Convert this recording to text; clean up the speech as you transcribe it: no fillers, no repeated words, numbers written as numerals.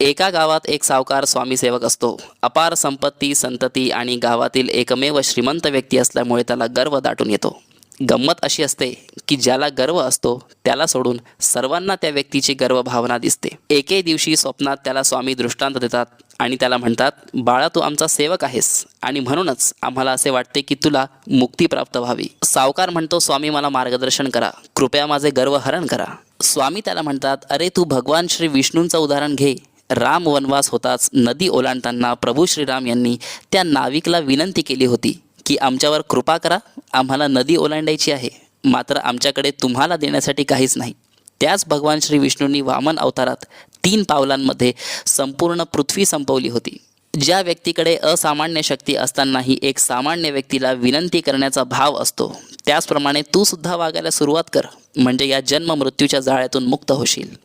एका गावात एक सावकार स्वामी सेवक असतो. अपार संपत्ती, संतती आणि गावातील एकमेव श्रीमंत व्यक्ती असल्यामुळे त्याला गर्व दाटून येतो. गंमत अशी असते की ज्याला गर्व असतो त्याला सोडून सर्वांना त्या व्यक्तीची गर्व भावना दिसते. एके दिवशी स्वप्नात त्याला स्वामी दृष्टांत देतात आणि त्याला म्हणतात, बाळा, तू आमचा सेवक आहेस आणि म्हणूनच आम्हाला असे वाटते की तुला मुक्ती प्राप्त व्हावी. सावकार म्हणतो, स्वामी, मला मार्गदर्शन करा, कृपया माझे गर्व हरण करा. स्वामी त्याला म्हणतात, अरे, तू भगवान श्री विष्णूंचं उदाहरण घे. राम वनवास होताच नदी ओलांडताना प्रभू श्रीराम यांनी त्या नाविकला विनंती केली होती की आमच्यावर कृपा करा, आम्हाला नदी ओलांडायची आहे, मात्र आमच्याकडे तुम्हाला देण्यासाठी काहीच नाही. त्याच भगवान श्री विष्णूंनी वामन अवतारात 3 पावलांमध्ये संपूर्ण पृथ्वी संपवली होती. ज्या व्यक्तीकडे असामान्य शक्ती असतानाही एक सामान्य व्यक्तीला विनंती करण्याचा भाव असतो, त्याचप्रमाणे तू सुद्धा वागायला सुरुवात कर, म्हणजे या जन्म मृत्यूच्या जाळ्यातून मुक्त होशील.